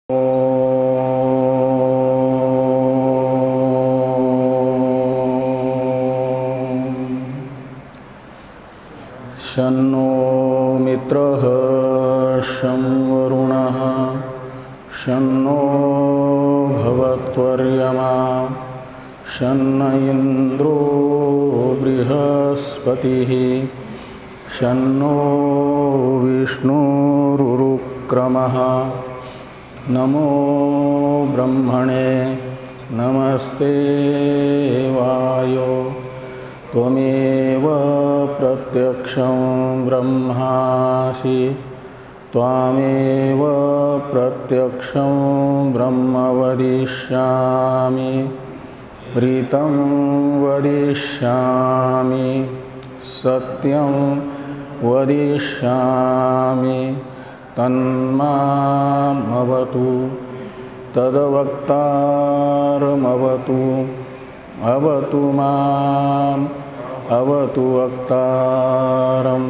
शन्नो मित्रः शं वरुणः शन्नो भवत्वर्यमा शन्न इन्द्रो बृहस्पतिः शन्नो विष्णुरुक्रमः। नमो ब्रह्मणे नमस्ते वायो त्वमेव प्रत्यक्षं ब्रह्मासि त्वामेव प्रत्यक्षं ब्रह्म वदिष्यामि ऋतं वदिष्यामि सत्यं वदिष्यामि तन्मामवतु तद्वक्तारमवतु अवतु माम् अवतु वक्तारम्।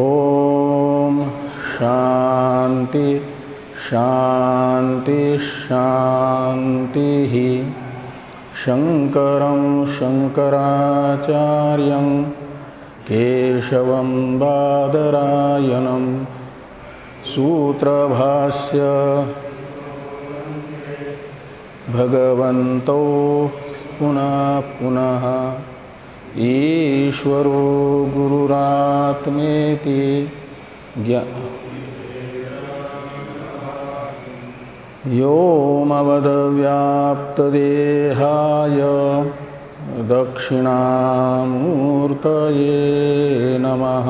ॐ शान्ति शान्ति शान्तिः। शङ्करं शङ्कराचार्यं केशवं बादरायणं सूत्रभाष्य भगवन्तौ पुनः पुनः ईश्वरो गुरुरात्मेति व्योमवद्व्याप्तदेहाय दक्षिणामूर्तये नमः।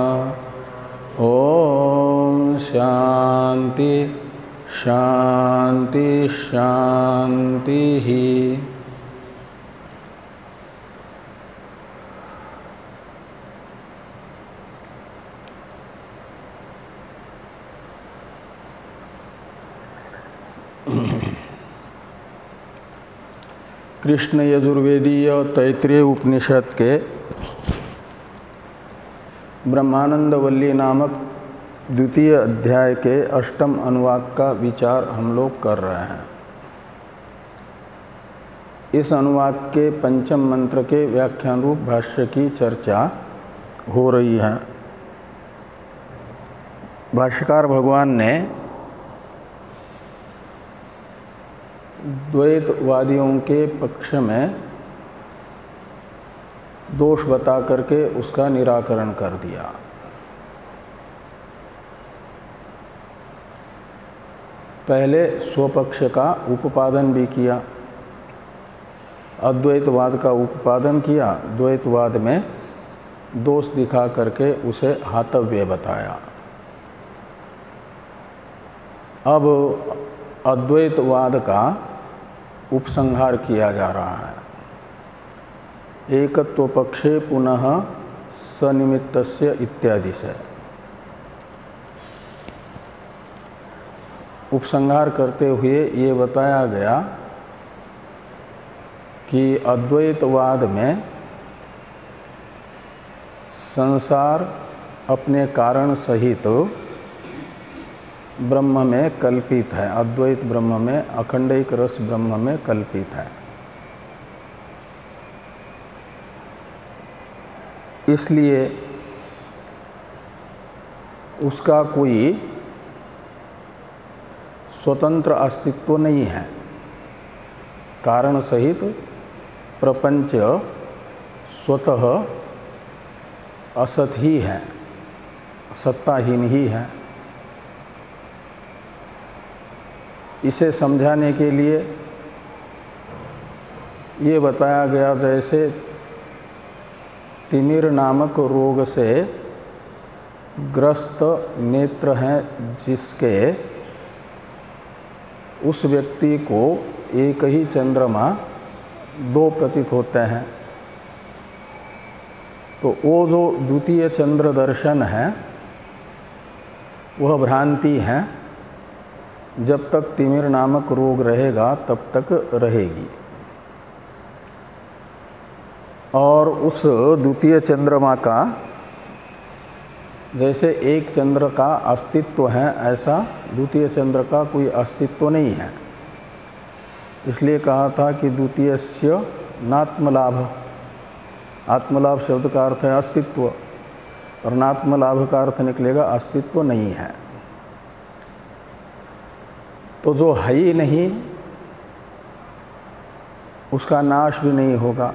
ॐ शान्ति शान्ति शान्तिः। कृष्ण यजुर्वेदीय तैत्तिरीय उपनिषद के ब्रह्मानंद वल्ली नामक द्वितीय अध्याय के अष्टम अनुवाक का विचार हम लोग कर रहे हैं। इस अनुवाक के पंचम मंत्र के व्याख्यान रूप भाष्य की चर्चा हो रही है। भाष्यकार भगवान ने द्वैतवादियों के पक्ष में दोष बता करके उसका निराकरण कर दिया। पहले स्वपक्ष का उपादन भी किया, अद्वैतवाद का उपादन किया, द्वैतवाद में दोष दिखा करके उसे हातव्य बताया। अब अद्वैतवाद का उपसंहार किया जा रहा है। एकत्व पक्षे पुनः सनिमित्तस्य इत्यादि से उपसंहार करते हुए ये बताया गया कि अद्वैतवाद में संसार अपने कारण सहित ब्रह्म में कल्पित है, अद्वैत ब्रह्म में, अखंडैक रस ब्रह्म में कल्पित है। इसलिए उसका कोई स्वतंत्र अस्तित्व नहीं है। कारण सहित प्रपंच स्वतः असत ही है, सत्ताहीन ही है। इसे समझाने के लिए ये बताया गया, जैसे तिमिर नामक रोग से ग्रस्त नेत्र हैं जिसके, उस व्यक्ति को एक ही चंद्रमा दो प्रतीत होते हैं। तो वो जो द्वितीय चंद्र दर्शन है वह भ्रांति है। जब तक तिमिर नामक रोग रहेगा तब तक रहेगी। और उस द्वितीय चंद्रमा का जैसे एक चंद्र का अस्तित्व है, ऐसा द्वितीय चंद्र का कोई अस्तित्व नहीं है। इसलिए कहा था कि द्वितीयस्य नात्मलाभ। आत्मलाभ शब्द का अर्थ है अस्तित्व, और नात्मलाभ का अर्थ निकलेगा अस्तित्व नहीं है। तो जो है ही नहीं उसका नाश भी नहीं होगा।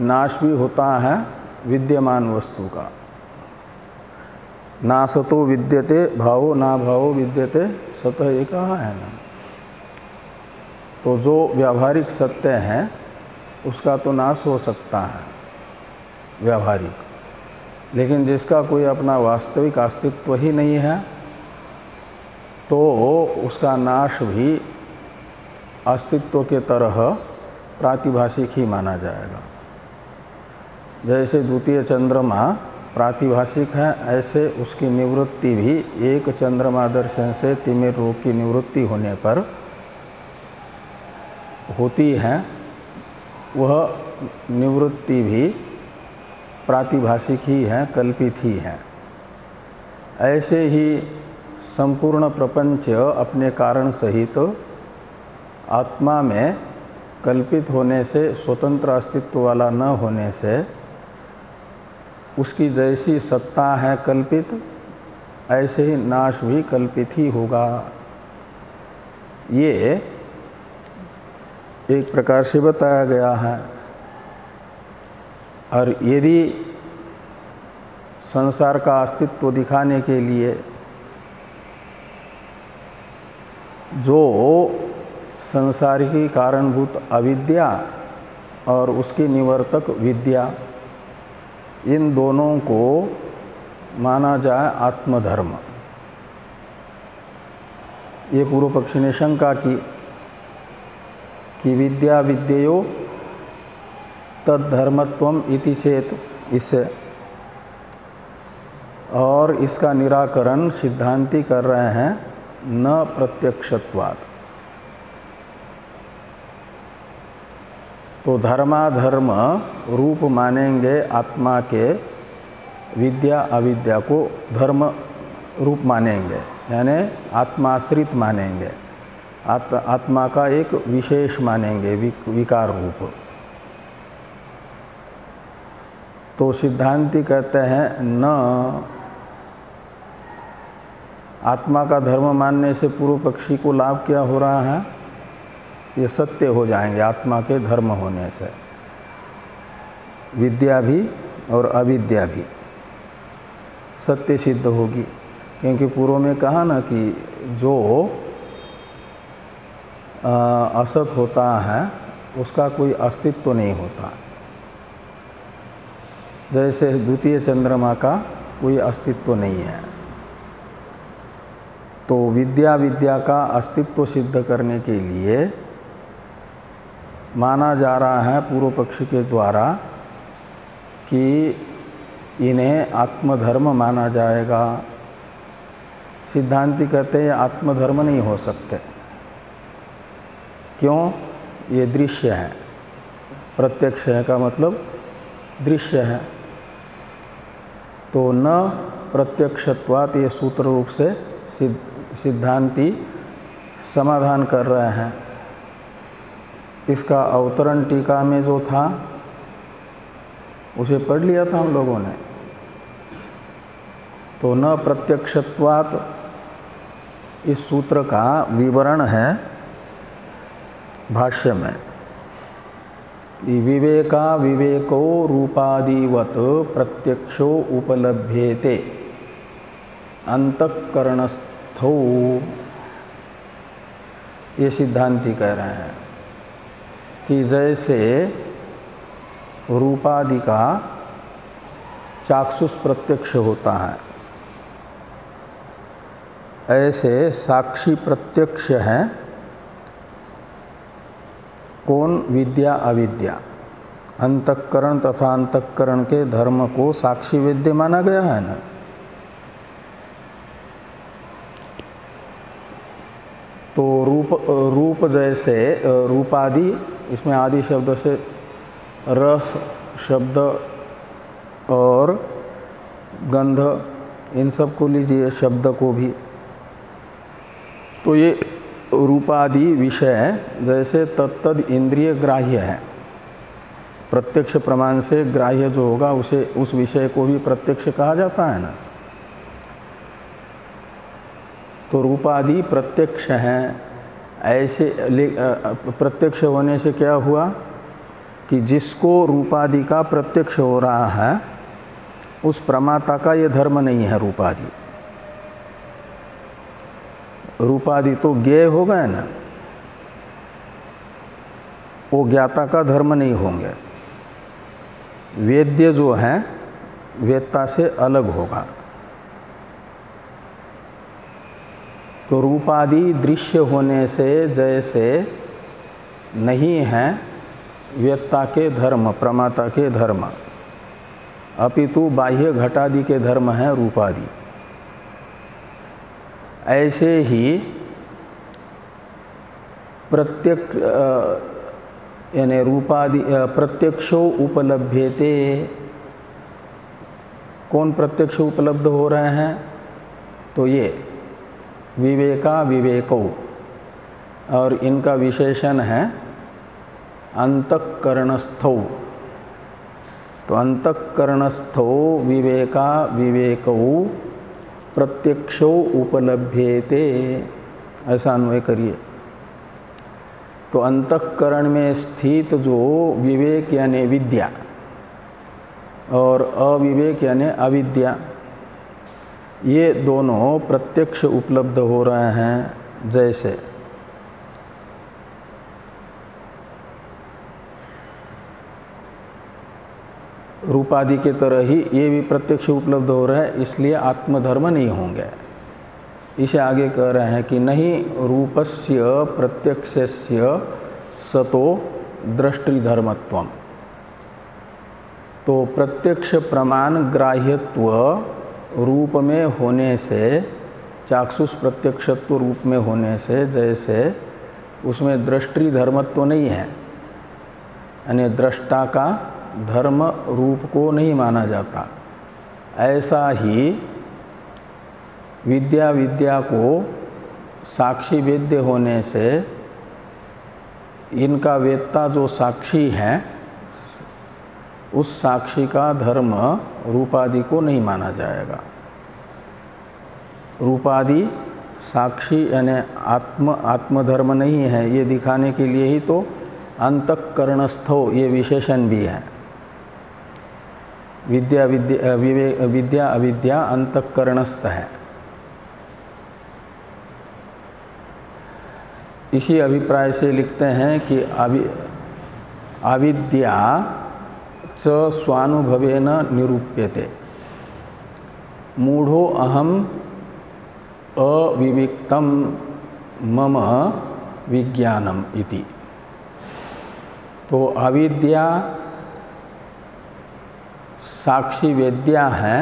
नाश भी होता है विद्यमान वस्तु का। नासतो विद्यते भावो ना भावो विद्यते सतः, ये कहा है ना। तो जो व्यावहारिक सत्य है उसका तो नाश हो सकता है व्यावहारिक, लेकिन जिसका कोई अपना वास्तविक अस्तित्व ही नहीं है तो उसका नाश भी अस्तित्व के तरह प्रातिभाषिक ही माना जाएगा। जैसे द्वितीय चंद्रमा प्रातिभाषिक है, ऐसे उसकी निवृत्ति भी एक चंद्रमा दर्शन से तिमिर रोग की निवृत्ति होने पर होती है। वह निवृत्ति भी प्रातिभाषिक ही है, कल्पित ही है। ऐसे ही संपूर्ण प्रपंच अपने कारण सहित आत्मा में कल्पित होने से, स्वतंत्र अस्तित्व वाला न होने से, उसकी जैसी सत्ता है कल्पित, ऐसे ही नाश भी कल्पित ही होगा। ये एक प्रकार से बताया गया है। और यदि संसार का अस्तित्व दिखाने के लिए जो संसार की कारणभूत अविद्या और उसकी निवर्तक विद्या, इन दोनों को माना जाए आत्मधर्म, ये पूर्व पक्षी ने शंका की कि विद्या विद्ययो तद्धर्मत्वम इति चेत, इससे, और इसका निराकरण सिद्धांती कर रहे हैं न प्रत्यक्षत्वात्। तो धर्माधर्म रूप मानेंगे आत्मा के, विद्या अविद्या को धर्म रूप मानेंगे, यानी आत्माश्रित मानेंगे, आत्मा का एक विशेष मानेंगे, विकार रूप। तो सिद्धांती कहते हैं न, आत्मा का धर्म मानने से पूर्व पक्षी को लाभ क्या हो रहा है? ये सत्य हो जाएंगे आत्मा के धर्म होने से, विद्या भी और अविद्या भी सत्य सिद्ध होगी। क्योंकि पूर्व में कहा ना कि जो असत होता है उसका कोई अस्तित्व नहीं होता। जैसे द्वितीय चंद्रमा का कोई अस्तित्व नहीं है। तो विद्या का अस्तित्व सिद्ध करने के लिए माना जा रहा है पूर्व पक्षी के द्वारा कि इन्हें आत्मधर्म माना जाएगा। सिद्धांती कहते हैं आत्मधर्म नहीं हो सकते। क्यों? ये दृश्य है। प्रत्यक्ष है का मतलब दृश्य है। तो न प्रत्यक्षत्वात् ये सूत्र रूप से सिद्धांती समाधान कर रहे हैं। इसका अवतरण टीका में जो था उसे पढ़ लिया था हम लोगों ने। तो न प्रत्यक्षत्वात् इस सूत्र का विवरण है भाष्य में। विवेका विवेको रूपादिवत प्रत्यक्षो उपलभ्येते अंतःकरणस्थो, ये सिद्धांती कह रहे हैं कि जैसे रूपादि का चाक्षुष प्रत्यक्ष होता है, ऐसे साक्षी प्रत्यक्ष है कौन? विद्या अविद्या। अंतःकरण तथा अंतःकरण के धर्म को साक्षी वेद्य माना गया है ना। तो रूप जैसे रूपादि, इसमें आदि शब्द से रस शब्द और गंध, इन सब को लीजिए, शब्द को भी। तो ये रूपादि विषय जैसे तत्तद इंद्रिय ग्राह्य है, प्रत्यक्ष प्रमाण से ग्राह्य जो होगा उसे, उस विषय को भी प्रत्यक्ष कहा जाता है ना। तो रूपादि प्रत्यक्ष हैं। ऐसे प्रत्यक्ष होने से क्या हुआ कि जिसको रूपादि का प्रत्यक्ष हो रहा है उस प्रमाता का ये धर्म नहीं है रूपादि। रूपादि तो ज्ञेय हो गए ना, वो ज्ञाता का धर्म नहीं होंगे। वेद्य जो है वेदता से अलग होगा। तो रूपादि दृश्य होने से जैसे नहीं है वेदता के धर्म, प्रमाता के धर्म, अपितु बाह्य घटादि के धर्म है रूपादि। ऐसे ही प्रत्यक्ष यानी रूपादि प्रत्यक्षो उपलभ्यते। कौन प्रत्यक्ष उपलब्ध हो रहे हैं? तो ये विवेका विवेको, और इनका विशेषण है अंतःकरणस्थौ। तो अंतःकरणस्थो विवेका विवेकौ प्रत्यक्षो उपलभ्येते, ऐसा अन्वय करिए। तो अंतःकरण में स्थित जो विवेक यानी विद्या और अविवेक यानी अविद्या, ये दोनों प्रत्यक्ष उपलब्ध हो रहे हैं। जैसे रूपादि के तरह ही ये भी प्रत्यक्ष उपलब्ध हो रहा है, इसलिए आत्मधर्म नहीं होंगे। इसे आगे कह रहे हैं कि नहीं रूपस्य प्रत्यक्षस्य सतो दृष्टिधर्मत्वम। तो प्रत्यक्ष प्रमाण ग्राह्यत्व रूप में होने से, चाक्षुष प्रत्यक्षत्व रूप में होने से, जैसे उसमें दृष्टि धर्मत्व नहीं है, यानी दृष्टा का धर्म रूप को नहीं माना जाता, ऐसा ही विद्या विद्या को साक्षी वेद्य होने से इनका वेत्ता जो साक्षी है उस साक्षी का धर्म रूपादि को नहीं माना जाएगा। रूपादि साक्षी यानी आत्मधर्म नहीं है, ये दिखाने के लिए ही तो अंतःकरणस्थो ये विशेषण भी है। विद्या विद्या विद्या अविद्या अंतःकरणस्थ है। इसी अभिप्राय से लिखते हैं कि अविद्या च स्वानुभवेन निरूप्यते, मूढ़ो अहम अविविक्तम मम विज्ञानम इति। तो अविद्या साक्षी वेद्या है,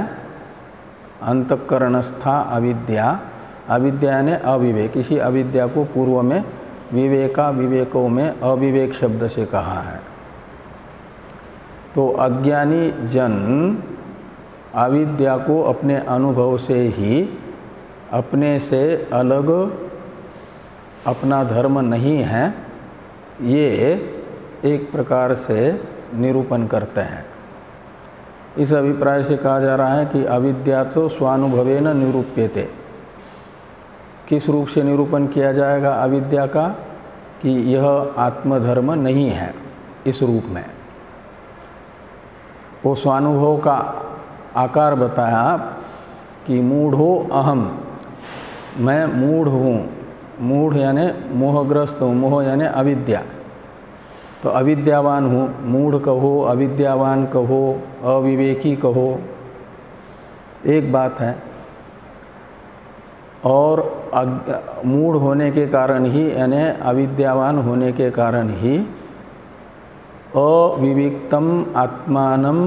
अंतःकरणस्था अविद्या, अविद्या ने अविवेक, इसी अविद्या को पूर्व में विवेका विवेकों में अविवेक शब्द से कहा है। तो अज्ञानी जन अविद्या को अपने अनुभव से ही अपने से अलग अपना धर्म नहीं है, ये एक प्रकार से निरूपण करते हैं। इस अभिप्राय से कहा जा रहा है कि अविद्या तो स्वानुभवेन निरूप्यते। किस रूप से निरूपण किया जाएगा अविद्या का? कि यह आत्मधर्म नहीं है इस रूप में। वो स्वानुभव का आकार बताया कि मूढ़ो अहम, मैं मूढ़ हूँ। मूढ़ यानी मोहग्रस्त हूँ, मोह यानी अविद्या। तो अविद्यावान हूँ, मूढ़ कहो, अविद्यावान कहो, अविवेकी कहो, एक बात है। और मूढ़ होने के कारण ही यानी अविद्यावान होने के कारण ही अविविक्तम आत्मानम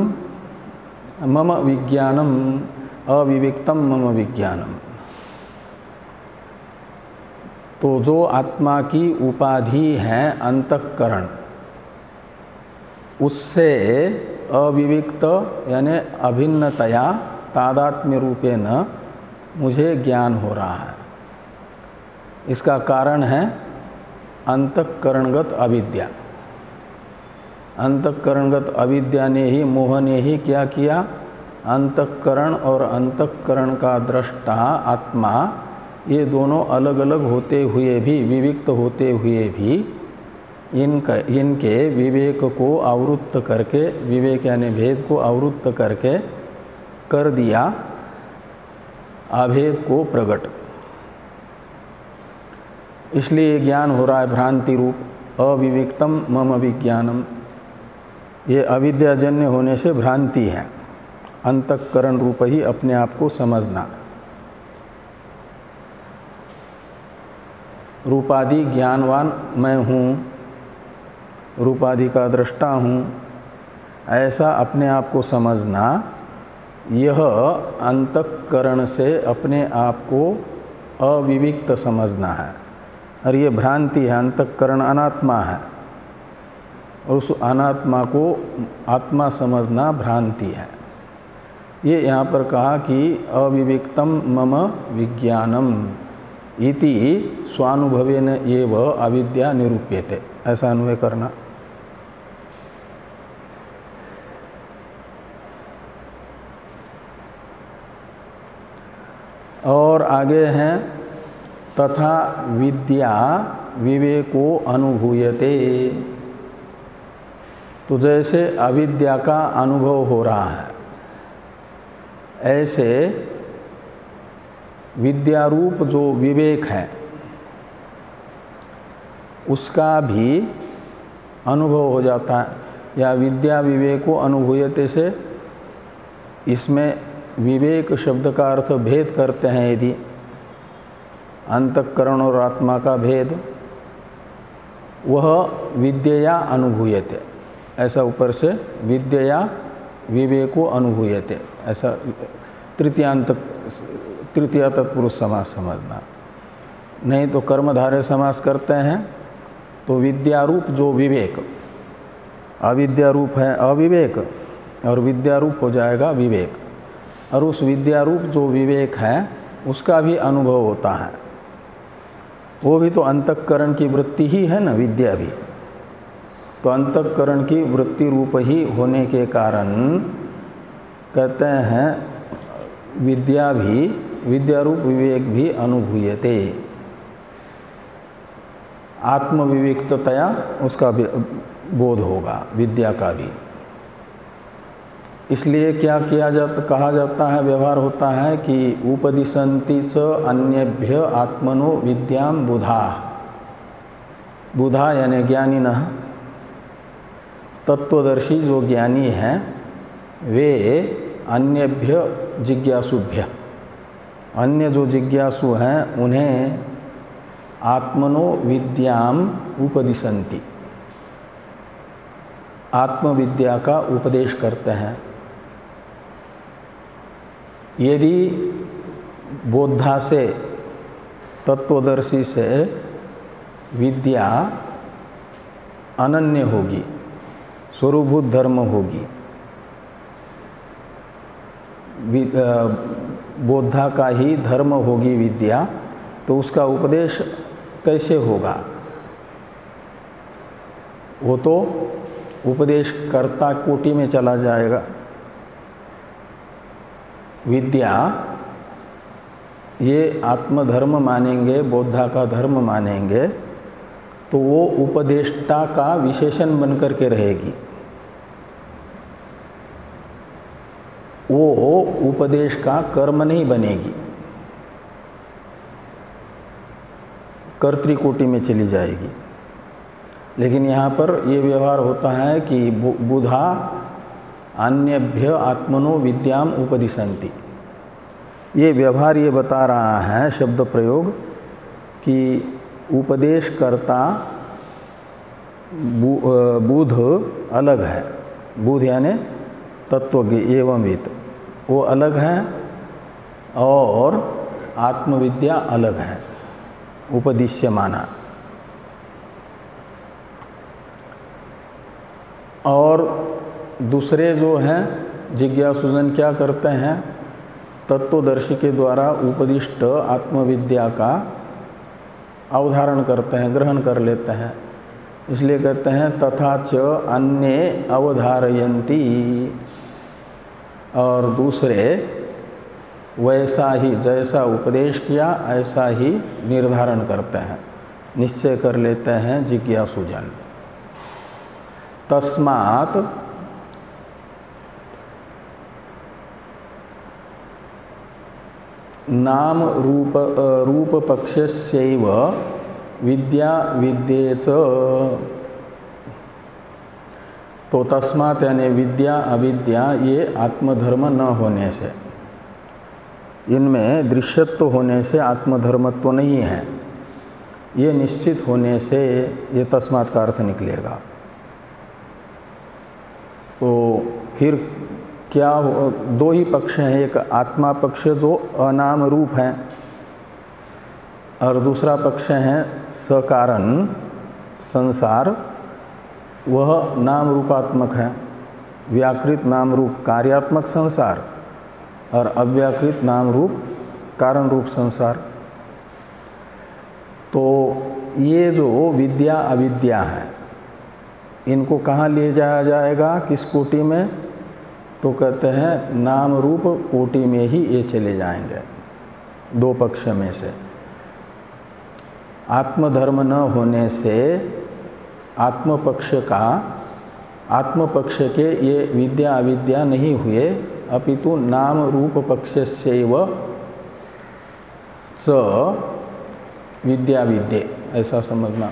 मम विज्ञानम, अविविक्तम मम विज्ञानम। तो जो आत्मा की उपाधि है अंतःकरण, उससे अविविक्त यानी अभिन्नतया तादात्म्य रूपेण मुझे ज्ञान हो रहा है। इसका कारण है अंतःकरणगत अविद्या। अंतःकरणगत अविद्या ने ही, मोह ने ही क्या किया, अंतःकरण और अंतःकरण का दृष्टा आत्मा, ये दोनों अलग अलग होते हुए भी, विविक्त होते हुए भी इनके विवेक को आवृत्त करके, विवेक यानी भेद को आवृत्त करके कर दिया अभेद को प्रकट। इसलिए ज्ञान हो रहा है भ्रांति रूप, अविविक्तम मम विज्ञानम। ये अविद्याजन्य होने से भ्रांति है, अंतःकरण रूप ही अपने आप को समझना। रूपादि ज्ञानवान मैं हूँ, रूपादि का दृष्टा हूँ, ऐसा अपने आप को समझना, यह अंतःकरण से अपने आप को अविविक्त समझना है। और ये भ्रांति है, अंतःकरण अनात्मा है और उस अनात्मा को आत्मा समझना भ्रांति है। ये यहाँ पर कहा कि अविविक्तम मम विज्ञानम इति स्वानुभवेन एव अविद्या निरूप्यते, ऐसा अन्वय करना। और आगे हैं तथा विद्या विवेको अनुभूयते। तो जैसे अविद्या का अनुभव हो रहा है, ऐसे विद्यारूप जो विवेक है उसका भी अनुभव हो जाता है। या विद्या विवेको अनुभूयते से इसमें विवेक शब्द का अर्थ भेद करते हैं, यदि अंतःकरण और आत्मा का भेद, वह विद्यया अनुभूयते, ऐसा ऊपर से विद्यया विवेको अनुभूयते, ऐसा तृतीया तत्पुरुष समास समझना। नहीं तो कर्मधारय समास करते हैं तो विद्यारूप जो विवेक, अविद्यारूप है अविवेक और विद्यारूप हो जाएगा विवेक, और उस विद्यारूप जो विवेक है उसका भी अनुभव होता है। वो भी तो अंतःकरण की वृत्ति ही है ना, विद्या भी तो अंतःकरण की वृत्ति रूप ही होने के कारण कहते हैं विद्या भी, विद्यारूप विवेक भी अनुभूयते, आत्मविवेकतया उसका बोध होगा विद्या का भी। इसलिए क्या किया जाता, कहा जाता है, व्यवहार होता है कि उपदिशन्ति च अन्येभ्य आत्मनो विद्याम बुधा। बुधा यानी ज्ञानिनः, तत्वदर्शी जो ज्ञानी हैं वे अन्येभ्य जिज्ञासुभ्य, अन्य जो जिज्ञासु हैं उन्हें आत्मनो विद्याम उपदिशन्ति, आत्मविद्या का उपदेश करते हैं। यदि बोधा से, तत्वदर्शी से विद्या अनन्य होगी, स्वरूभूत धर्म होगी, बोधा का ही धर्म होगी विद्या, तो उसका उपदेश कैसे होगा? वो तो उपदेशकर्ता कोटि में चला जाएगा। विद्या ये आत्मधर्म मानेंगे, बोधा का धर्म मानेंगे, तो वो उपदेष्टा का विशेषण बनकर के रहेगी। वो उपदेश का कर्म नहीं बनेगी, कर्तृकोटि में चली जाएगी। लेकिन यहाँ पर ये व्यवहार होता है कि बुधा अन्यभ्य आत्मनो विद्याम उपदिशन्ति। ये व्यवहार ये बता रहा है शब्द प्रयोग कि उपदेशकर्ता बुध अलग है, बुध यानी तत्वज्ञ एवंविद, वो अलग है और आत्मविद्या अलग है, उपदिश्यमाना। और दूसरे जो हैं जिज्ञासुजन क्या करते हैं, तत्वदर्शी के द्वारा उपदिष्ट आत्मविद्या का अवधारण करते हैं, ग्रहण कर लेते हैं। इसलिए कहते हैं तथा च अन्ये अवधारयन्ति, और दूसरे वैसा ही जैसा उपदेश किया ऐसा ही निर्धारण करते हैं, निश्चय कर लेते हैं जिज्ञासुजन। तस्मात् नाम रूप पक्षस्यैव विद्या विद्येच, तो तस्मात् यानी विद्या अविद्या ये आत्मधर्म न होने से, इनमें दृश्यत्व होने से आत्मधर्मत्व नहीं है, ये निश्चित होने से ये तस्मात् का अर्थ निकलेगा। तो फिर क्या हो, दो ही पक्ष हैं, एक आत्मा पक्ष जो अनाम रूप है, और दूसरा पक्ष है सकारण संसार, वह नाम रूपात्मक है। व्याकृत नाम रूप कार्यात्मक संसार और अव्याकृत नाम रूप कारण रूप संसार। तो ये जो विद्या अविद्या है, इनको कहाँ ले जाया जाएगा, किस कोटि में, तो कहते हैं नाम रूप कोटि में ही ये चले जाएंगे, दो पक्ष में से। आत्मधर्म न होने से आत्मपक्ष के ये विद्या अविद्या नहीं हुए, अपितु नाम रूप पक्षस्यैव च विद्या विद्ये, ऐसा समझना।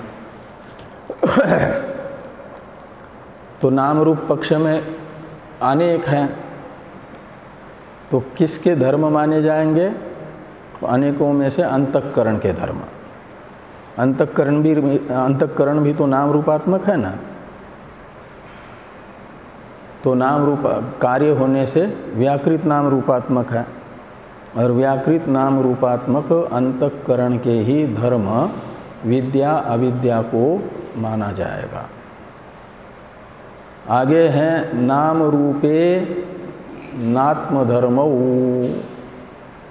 तो नाम रूप पक्ष में अनेक हैं, तो किसके धर्म माने जाएंगे, तो अनेकों में से अंतःकरण के धर्म। अंतःकरण भी तो नाम रूपात्मक है ना, तो नाम रूप कार्य होने से व्याकृत नाम रूपात्मक है, और व्याकृत नाम रूपात्मक अंतःकरण के ही धर्म विद्या अविद्या को माना जाएगा। आगे हैं नाम रूपे नात्मधर्मौ,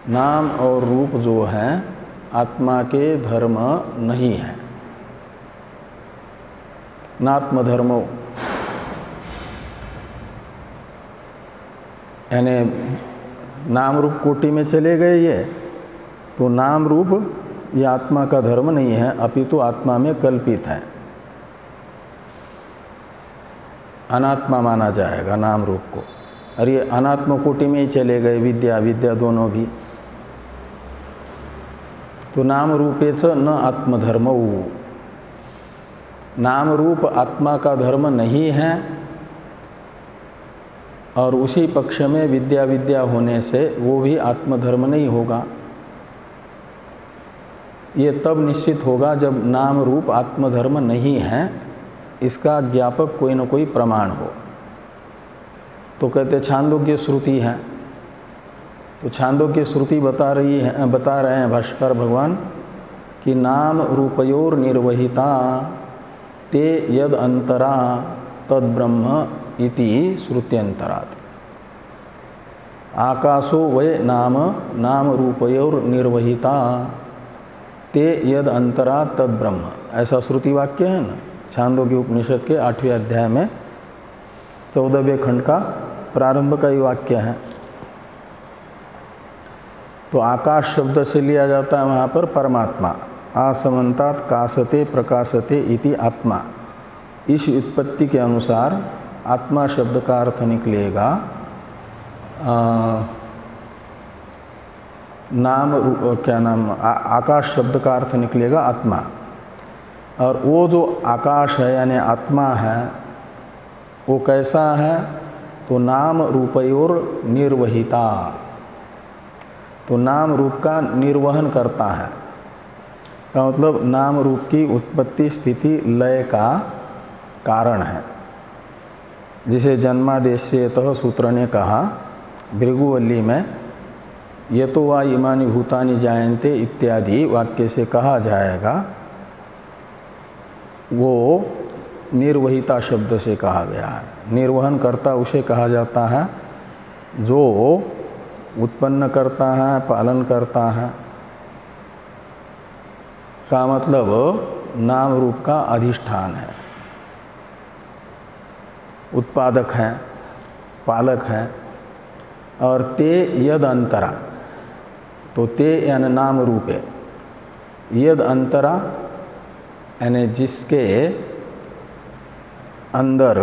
नाम और रूप जो हैं आत्मा के धर्म नहीं है। नात्मधर्मौ यानी नाम रूप कोटि में चले गए ये, तो नाम रूप ये आत्मा का धर्म नहीं है, अपितु आत्मा में कल्पित है, अनात्मा माना जाएगा नाम रूप को। और ये अनात्म कोटि में ही चले गए विद्या विद्या दोनों भी। तो नाम रूपेच न आत्मधर्मौ, नाम रूप आत्मा का धर्म नहीं है, और उसी पक्ष में विद्या विद्या होने से वो भी आत्मधर्म नहीं होगा। ये तब निश्चित होगा जब नाम रूप आत्मधर्म नहीं है, इसका ज्ञापक कोई न कोई प्रमाण हो। तो कहते छांदोग्य श्रुति है, तो छांदोग्य श्रुति बता रहे हैं भाष्कर भगवान कि नाम रूपयोर निर्वहिता ते यद अंतरा तद ब्रह्म इति श्रुत्यंतरात्। आकाशो वै नाम रूपयोर निर्वहिता ते यद अंतरा तद ब्रह्म, ऐसा श्रुति वाक्य है ना छांदोग्य उपनिषद के 8वें अध्याय में 14वें खंड का प्रारंभ का ही वाक्य है। तो आकाश शब्द से लिया जाता है वहाँ पर परमात्मा, आसमन्तात् कासते प्रकाशते इति आत्मा। इस उत्पत्ति के अनुसार आत्मा शब्द का अर्थ निकलेगा आकाश शब्द का अर्थ निकलेगा आत्मा। और वो जो आकाश है यानी आत्मा है वो कैसा है, तो नाम रूपयोर निर्वहिता, तो नाम रूप का निर्वहन करता है, का मतलब नाम रूप की उत्पत्ति स्थिति लय का कारण है। जिसे जन्मादेशेतः सूत्र ने कहा भृगुवल्ली में, ये तो वा इमानि भूतानि जायन्ते इत्यादि वाक्य से कहा जाएगा, वो निर्वहिता शब्द से कहा गया है। निर्वहन करता उसे कहा जाता है जो उत्पन्न करता है, पालन करता है। का मतलब नाम रूप का अधिष्ठान है, उत्पादक है, पालक है। और ते यद अंतरा, तो ते यानी नाम रूप है, यद अंतरा यानी जिसके अंदर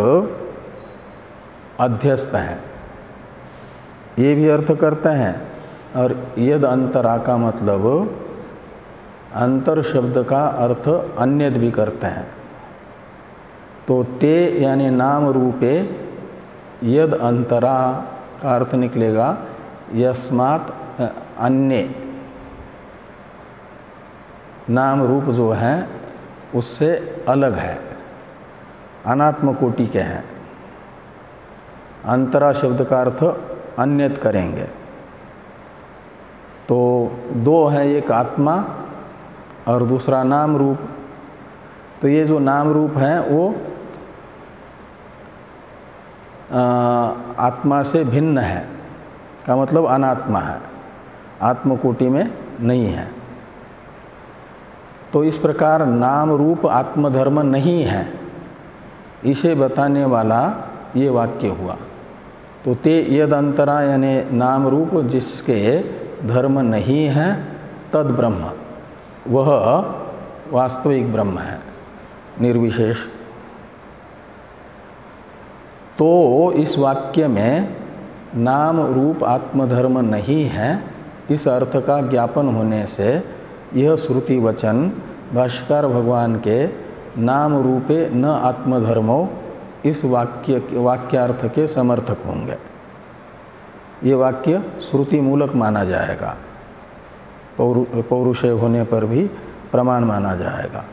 अध्यस्त है, ये भी अर्थ करते हैं। और यद अंतरा का मतलब अंतर शब्द का अर्थ अन्यद भी करते हैं। तो ते यानी नाम रूपे यद अंतरा का अर्थ निकलेगा यस्मात् अन्य, नाम रूप जो है उससे अलग है, अनात्म कोटि के हैं। अंतरा शब्द का अर्थ अन्यत करेंगे। तो दो है, एक आत्मा और दूसरा नाम रूप। तो ये जो नाम रूप है वो आत्मा से भिन्न है, का मतलब अनात्मा है, आत्मकोटि में नहीं है। तो इस प्रकार नाम रूप आत्मधर्म नहीं है, इसे बताने वाला ये वाक्य हुआ। तो ते यद अंतरा यानी नाम रूप जिसके धर्म नहीं है, तद ब्रह्म, वह वास्तविक ब्रह्म है, निर्विशेष। तो इस वाक्य में नाम रूप आत्मधर्म नहीं है, इस अर्थ का ज्ञापन होने से यह श्रुति वचन भाष्यकार भगवान के नाम रूपे न आत्मधर्मो इस वाक्यार्थ के समर्थक होंगे। ये वाक्य श्रुति मूलक माना जाएगा, पौरुषेय होने पर भी प्रमाण माना जाएगा।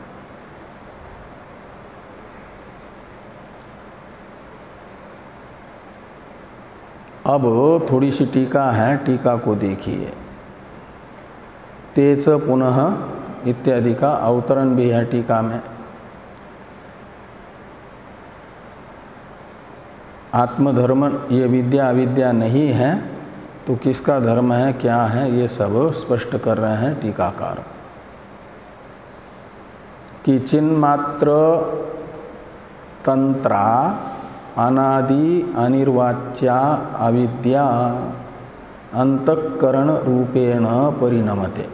अब थोड़ी सी टीका है, टीका को देखिए। तेच पुनः इत्यादि का अवतरण भी है टीका में। आत्मधर्म ये विद्या अविद्या नहीं है तो किसका धर्म है, क्या है, ये सब स्पष्ट कर रहे हैं टीकाकार। कि चिन्मात्र तंत्रा अनादि अनिर्वाच्या अविद्या अंतःकरण रूपेण परिणमते।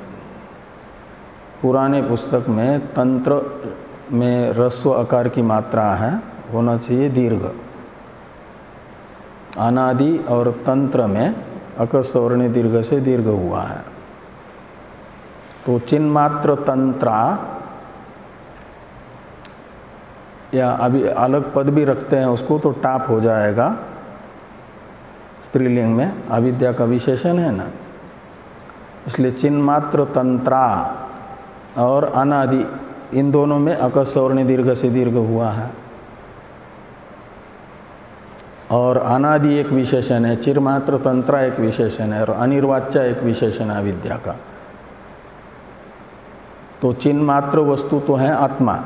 पुराने पुस्तक में तंत्र में ह्रस्व आकार की मात्रा है, होना चाहिए दीर्घ। अनादि और तंत्र में अकस्वर्णी दीर्घ से दीर्घ हुआ है। तो चिन्मात्र तंत्रा, या अभी अलग पद भी रखते हैं उसको तो टाप हो जाएगा स्त्रीलिंग में, अविद्या का विशेषण है ना, इसलिए चिन्मात्र तंत्रा और अनादि इन दोनों में अकस्वर्णी दीर्घ से दीर्घ हुआ है। और अनादि एक विशेषण है, चिरमात्र तंत्रा एक विशेषण है, और अनिर्वाच्या एक विशेषण है अविद्या का। तो चिन्मात्र वस्तु तो है आत्मा,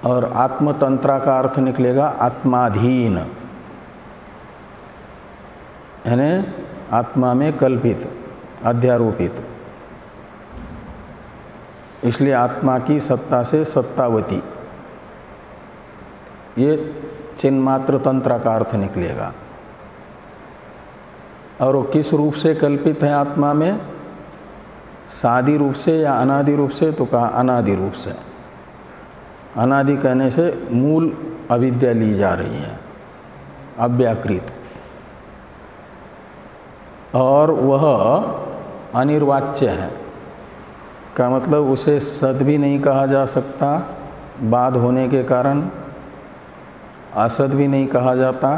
और आत्मतंत्रा का अर्थ निकलेगा आत्माधीन, यानी आत्मा में कल्पित, अध्यारोपित। इसलिए आत्मा की सत्ता से सत्तावती, ये चिन्मात्र तंत्र का अर्थ निकलेगा। और वो किस रूप से कल्पित है आत्मा में, सादी रूप से या अनादि रूप से, तो कहा अनादि रूप से। अनादि कहने से मूल अविद्या ली जा रही है, अव्याकृत। और वह अनिर्वाच्य है, का मतलब उसे सद भी नहीं कहा जा सकता बाध होने के कारण, असत भी नहीं कहा जाता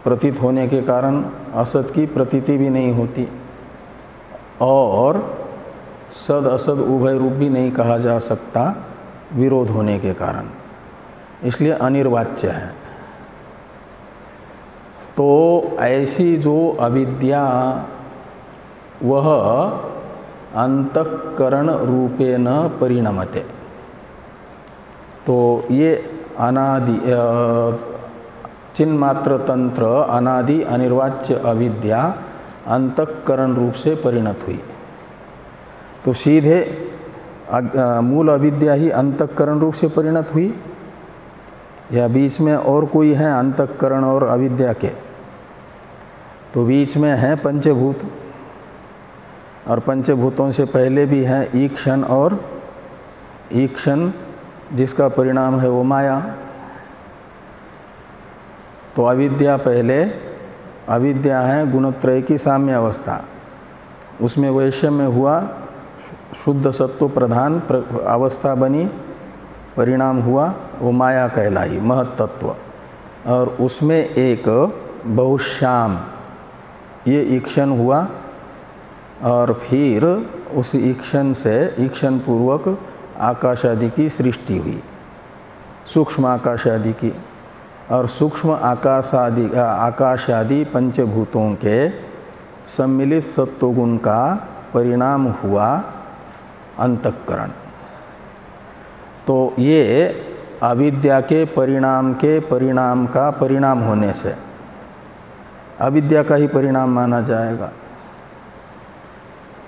प्रतीत होने के कारण, असत की प्रतीति भी नहीं होती, और सद असद उभय रूप भी नहीं कहा जा सकता विरोध होने के कारण, इसलिए अनिर्वाच्य है। तो ऐसी जो अविद्या वह अंतःकरण रूपेण परिणमते, तो ये अनादि चिन्मात्र तंत्र अनादि अनिर्वाच्य अविद्या अंतःकरण रूप से परिणत हुई। तो सीधे मूल अविद्या ही अंतःकरण रूप से परिणत हुई या बीच में और कोई है अंतःकरण और अविद्या के? तो बीच में है पंचभूत, और पंचभूतों से पहले भी है ईक्षण, और ईक्षण जिसका परिणाम है वो माया। तो अविद्या पहले, अविद्या है गुणत्रय की साम्य अवस्था, उसमें वैषम्य हुआ, शुद्ध सत्व प्रधान अवस्था बनी, परिणाम हुआ, वो माया कहलाई महत्तत्व, और उसमें एक बहुश्याम ये ईक्षण हुआ, और फिर उस ईक्षण से ईक्षण पूर्वक आकाश आदि की सृष्टि हुई, सूक्ष्म आकाश आदि की, और सूक्ष्म आकाश आदि पंचभूतों के सम्मिलित सत्वगुण का परिणाम हुआ अंतःकरण। तो ये अविद्या के परिणाम का परिणाम होने से अविद्या का ही परिणाम माना जाएगा।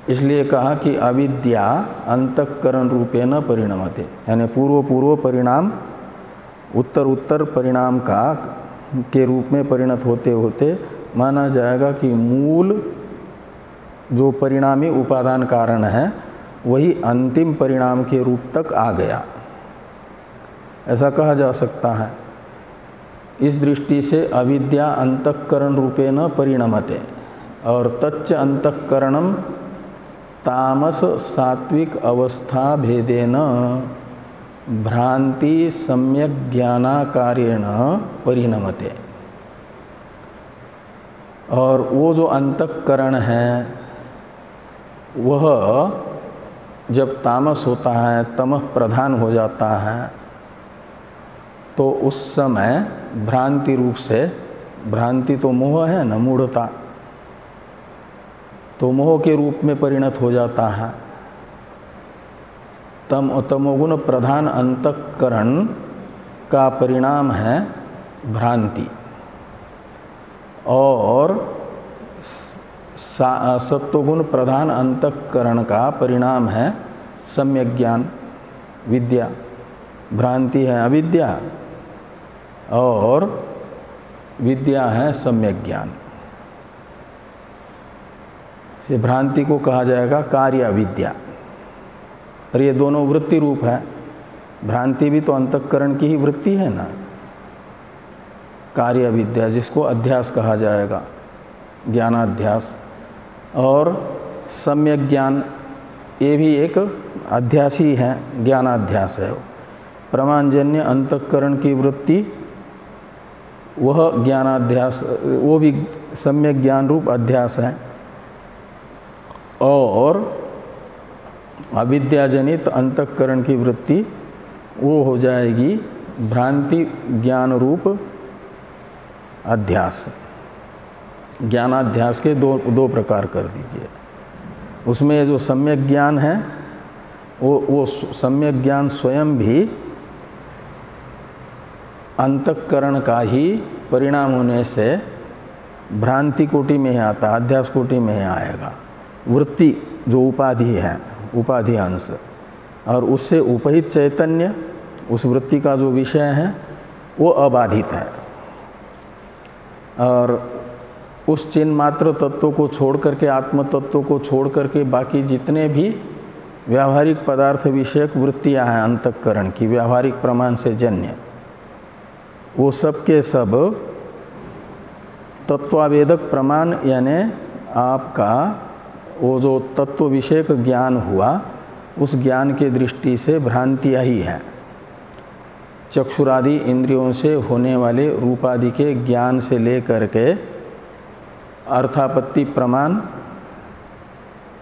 इसलिए कहा कि अविद्या अंतःकरण रूपेण परिणमते, यानी पूर्व पूर्व परिणाम उत्तर उत्तर परिणाम के रूप में परिणत होते होते माना जाएगा कि मूल जो परिणामी उपादान कारण है वही अंतिम परिणाम के रूप तक आ गया, ऐसा कहा जा सकता है। इस दृष्टि से अविद्या अंतःकरण रूपेण परिणमते, और तच्च अंतःकरणम तामस सात्विक अवस्था भेदेन भ्रांति सम्यक ज्ञानाकारेण परिणमते। और वो जो अंतःकरण है वह जब तामस होता है, तमः प्रधान हो जाता है, तो उस समय भ्रांति रूप से, भ्रांति तो मोह है न, मूढ़ता, तो मोह के रूप में परिणत हो जाता है। तमोगुण प्रधान अंतःकरण का परिणाम है भ्रांति, और सत्वगुण प्रधान अंतःकरण का परिणाम है सम्यक ज्ञान विद्या। भ्रांति है अविद्या और विद्या है सम्यक ज्ञान। ये भ्रांति को कहा जाएगा कार्य अविद्या, और ये दोनों वृत्ति रूप है। भ्रांति भी तो अंतःकरण की ही वृत्ति है ना, कार्य अविद्या जिसको अध्यास कहा जाएगा, ज्ञानाध्यास। और सम्यक ज्ञान ये भी एक अध्यास ही है, ज्ञानाध्यास है। प्रमाणजन्य अंतःकरण की वृत्ति वह ज्ञानाध्यास, वो भी सम्यक ज्ञान रूप अध्यास है। और अविद्याजनित अंतःकरण की वृत्ति वो हो जाएगी भ्रांति ज्ञान रूप अध्यास। ज्ञानाध्यास के दो प्रकार कर दीजिए। उसमें जो सम्यक ज्ञान है वो सम्यक ज्ञान स्वयं भी अंतःकरण का ही परिणाम होने से भ्रांति कोटि में ही आता, अध्यास कोटि में ही आएगा। वृत्ति जो उपाधि है, उपाधि अंश, और उससे उपहित चैतन्य, उस वृत्ति का जो विषय है वो अबाधित है। और उस चिन्ह मात्र तत्व को छोड़ करके, आत्म तत्व को छोड़ करके बाकी जितने भी व्यावहारिक पदार्थ विषयक वृत्तियाँ हैं अंतःकरण की, व्यावहारिक प्रमाण से जन्य, वो सब के सब तत्वावेदक प्रमाण, यानी आपका वो जो तत्व विषयक ज्ञान हुआ उस ज्ञान के दृष्टि से भ्रांतियाँ ही हैं। चक्षुरादि इंद्रियों से होने वाले रूपादि के ज्ञान से लेकर के अर्थापत्ति प्रमाण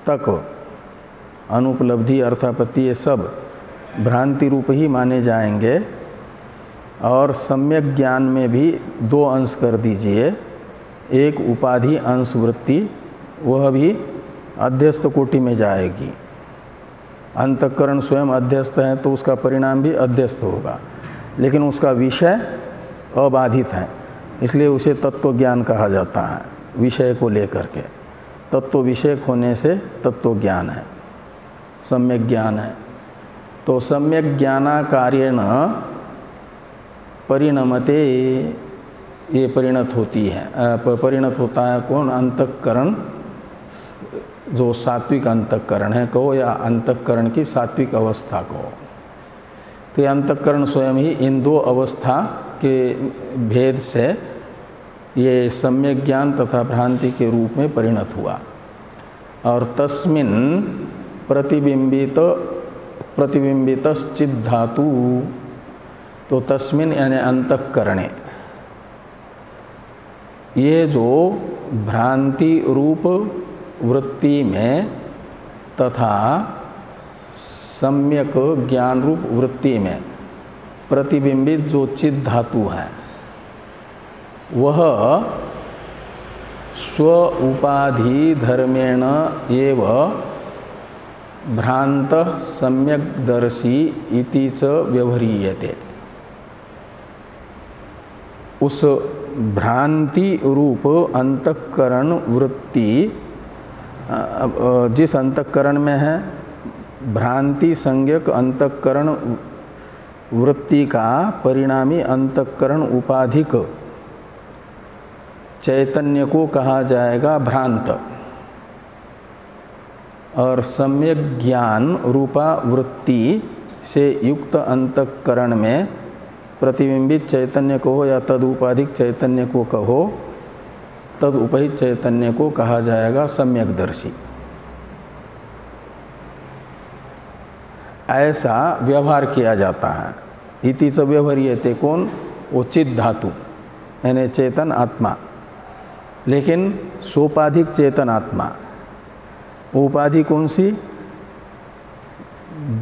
तक, अनुपलब्धि अर्थापत्ति, ये सब भ्रांति रूप ही माने जाएंगे। और सम्यक ज्ञान में भी दो अंश कर दीजिए, एक उपाधि अंश वृत्ति, वह भी अध्यस्त कोटि में जाएगी। अंतःकरण स्वयं अध्यस्त है तो उसका परिणाम भी अध्यस्त होगा, लेकिन उसका विषय अबाधित है, इसलिए उसे तत्व ज्ञान कहा जाता है। विषय को लेकर के तत्व विषयक होने से तत्व ज्ञान है, सम्यक ज्ञान है। तो सम्यक ज्ञानाकार्येण परिणमते, ये परिणत होती है, परिणत होता है कौन? अंतःकरण, जो सात्विक अंतःकरण है कहो, या अंतःकरण की सात्विक अवस्था कहो। तो अंतःकरण स्वयं ही इन दो अवस्था के भेद से ये सम्यक ज्ञान तथा भ्रांति के रूप में परिणत हुआ। और तस्मिन् प्रतिबिंबितश्चित् धातु, तो तस्मिन् यानी अंतःकरणे, ये जो भ्रांति रूप वृत्ति में तथा सम्यक ज्ञान रूप वृत्ति में प्रतिबिंबित जो चित् धातु है, वह स्व उपाधि धर्मेण एव भ्रांत सम्यक्दर्शी इति च व्यवह्रियते। उस भ्रांति रूप अंतःकरण वृत्ति, जिस अंतःकरण में है भ्रांति संज्ञक अंतःकरण वृत्ति का परिणामी अंतःकरण उपाधिक चैतन्य को कहा जाएगा भ्रांत, और सम्यक ज्ञान रूपा वृत्ति से युक्त अंतःकरण में प्रतिबिंबित चैतन्य को हो या तदुपाधिक चैतन्य को कहो, तदुपहित चैतन्य को कहा जाएगा सम्यकदर्शी। ऐसा व्यवहार किया जाता है। इति च व्यवह्रियते, कौन? वो चित् धातु यानी चेतन आत्मा, लेकिन सोपाधिक चेतन आत्मा। उपाधि कौन सी?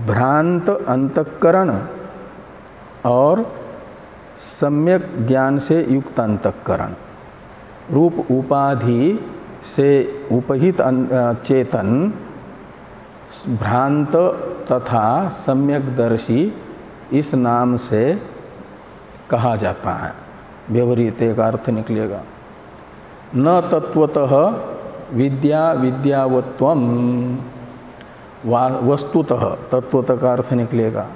भ्रांत अंतःकरण और सम्यक ज्ञान से युक्त अंतःकरण रूप उपाधि से उपहित चेतन भ्रांत तथा सम्यकदर्शी इस नाम से कहा जाता है। व्यवह्रियते का अर्थ निकलेगा न तत्वतः विद्या विद्यावत्वम, वस्तुतः तत्वतः का अर्थ निकलेगा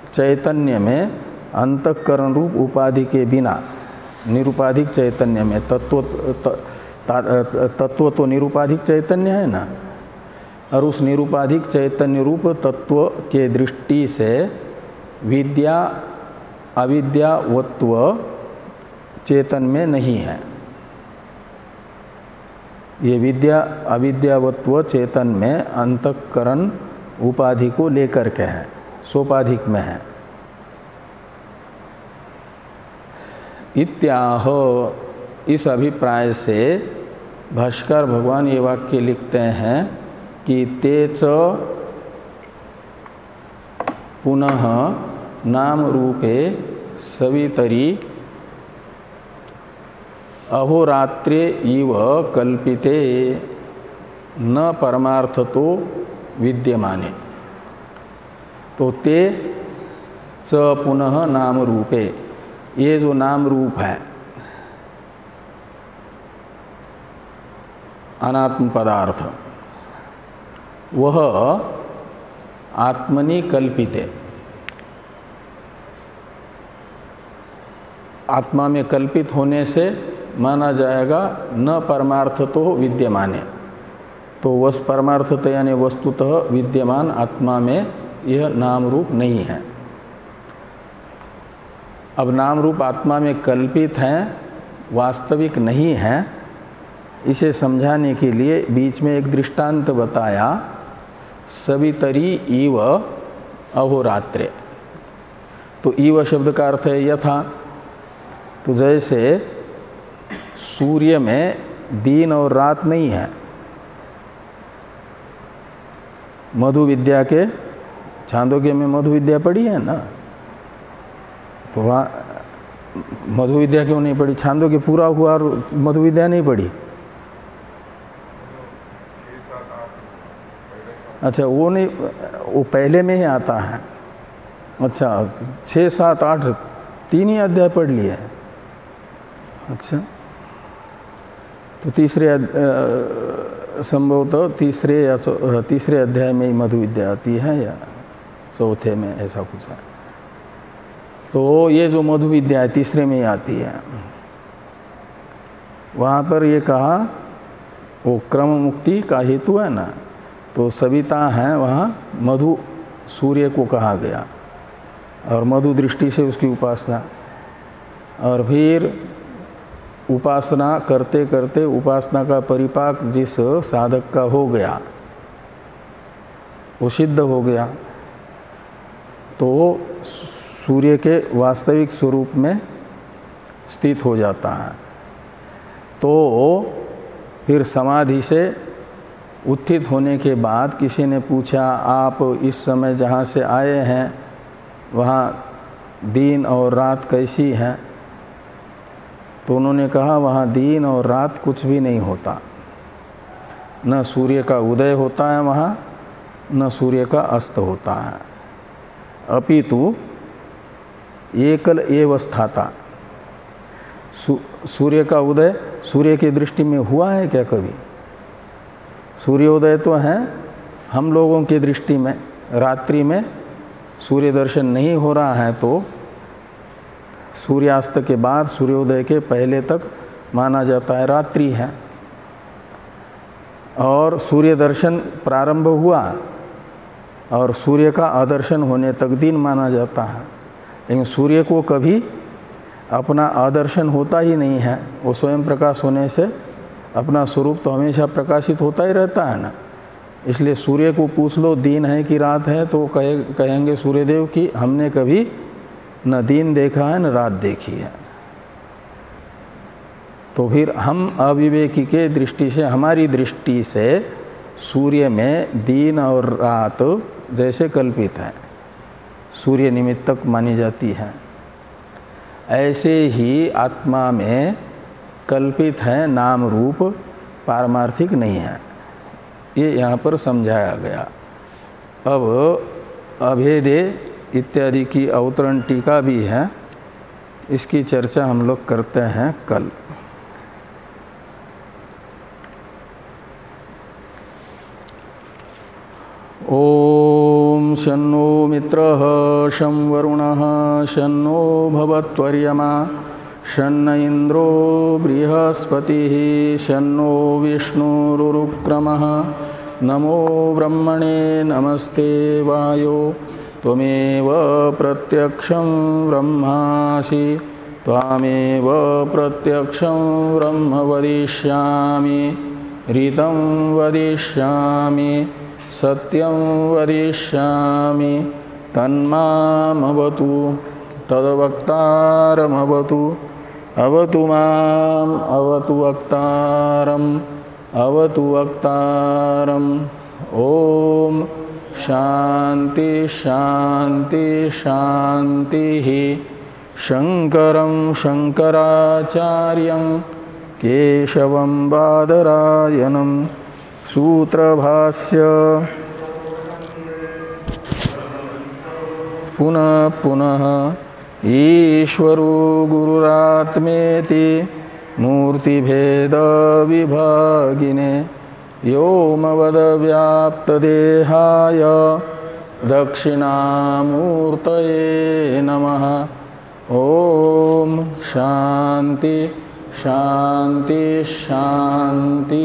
चैतन्य में अंतःकरण रूप उपाधि के बिना निरुपाधिक चैतन्य में, तत्व तो निरुपाधिक चैतन्य है ना, और उस निरुपाधिक चैतन्य रूप तत्व के दृष्टि से विद्या अविद्यावत्व चेतन में नहीं है। ये विद्या अविद्यावत्व चेतन में अंतःकरण उपाधि को लेकर के है, सोपाधिक में है। इत्याह, इस अभिप्राय से भाष्कर भगवान ये वाक्य लिखते हैं कि ते च पुनः नाम रूपे सवितरी अहोरात्रे इव कल्पिते न परमार्थतो विद्यमाने। तो ते च पुनः नाम रूपे, ये जो नाम रूप है अनात्म पदार्थ, वह आत्मनि कल्पिते, आत्मा में कल्पित होने से माना जाएगा न परमार्थ तो विद्यमाने। तो वस परमार्थत यानी वस्तुतः विद्यमान आत्मा में यह नाम रूप नहीं है। अब नाम रूप आत्मा में कल्पित हैं, वास्तविक नहीं है, इसे समझाने के लिए बीच में एक दृष्टांत बताया, सवितरी इव अहोरात्रे। तो इव शब्द का अर्थ है यथा। तो जैसे सूर्य में दिन और रात नहीं है, मधु विद्या के छांदोग्य में मधु विद्या पढ़ी है ना, तो वहाँ मधु विद्या क्यों नहीं पढ़ी? छांदोग्य पूरा हुआ और मधु विद्या नहीं पढ़ी। अच्छा, वो नहीं, वो पहले में ही आता है। अच्छा, 6, 7, 8 3 ही अध्याय पढ़ लिए हैं। अच्छा, तो तीसरे संभवतः तीसरे अध्याय में ही मधु विद्या आती है या चौथे में, ऐसा कुछ है। तो ये जो मधु विद्या है तीसरे में ही आती है। वहाँ पर ये कहा वो क्रम मुक्ति का हेतु है ना, तो सविता है वहाँ मधु सूर्य को कहा गया और मधु दृष्टि से उसकी उपासना, और फिर उपासना करते करते उपासना का परिपाक जिस साधक का हो गया वो सिद्ध हो गया, तो सूर्य के वास्तविक स्वरूप में स्थित हो जाता है। तो फिर समाधि से उत्थित होने के बाद किसी ने पूछा, आप इस समय जहाँ से आए हैं वहाँ दिन और रात कैसी हैं? तो उन्होंने कहा, वहाँ दिन और रात कुछ भी नहीं होता, न सूर्य का उदय होता है वहाँ, न सूर्य का अस्त होता है, अपितु एकल एव स्थाता। सूर्य का उदय सूर्य की दृष्टि में हुआ है क्या कभी? सूर्योदय तो है हम लोगों की दृष्टि में, रात्रि में सूर्य दर्शन नहीं हो रहा है तो सूर्यास्त के बाद सूर्योदय के पहले तक माना जाता है रात्रि है, और सूर्य दर्शन प्रारंभ हुआ और सूर्य का अदर्शन होने तक दिन माना जाता है। लेकिन सूर्य को कभी अपना आदर्शन होता ही नहीं है, वो स्वयं प्रकाश होने से अपना स्वरूप तो हमेशा प्रकाशित होता ही रहता है ना। इसलिए सूर्य को पूछ लो दिन है कि रात है तो कहेंगे सूर्यदेव कि हमने कभी न दिन देखा है न रात देखी है। तो फिर हम अविवेकी के दृष्टि से, हमारी दृष्टि से सूर्य में दिन और रात जैसे कल्पित है, सूर्य निमित्तक मानी जाती है, ऐसे ही आत्मा में कल्पित है, नाम रूप पारमार्थिक नहीं है। ये यहाँ पर समझाया गया। अब अभेदे इत्यादि की अवतरण टीका भी है, इसकी चर्चा हम लोग करते हैं कल। ओम शन्नो मित्रः शं वरुणः शन्नो भवत्वर्यमा शन्न इंद्रो बृहस्पतिः शन्नो विष्णुरुक्रमः नमो ब्रह्मणे नमस्ते वायो त्वमेव प्रत्यक्षं ब्रह्मासि त्वामेव प्रत्यक्षं ब्रह्म वदिष्यामि ऋतं वदिष्यामि सत्यं वदिष्यामि तन्मामवतु तद्वक्तारमवतु अवतु माम् अवतु वक्तारम् अवतु वक्तारम्। ओम शांति शांति शांतिः। शंकरं शंकराचार्यं केशवं बादरायणं सूत्रभाष्य पुनः पुनः ईश्वरो गुरुरात्मेति मूर्तिभेद विभागिने व्योमवद्व्याप्तदेहाय दक्षिणामूर्तये नमः। ओम शांति शांति शांति।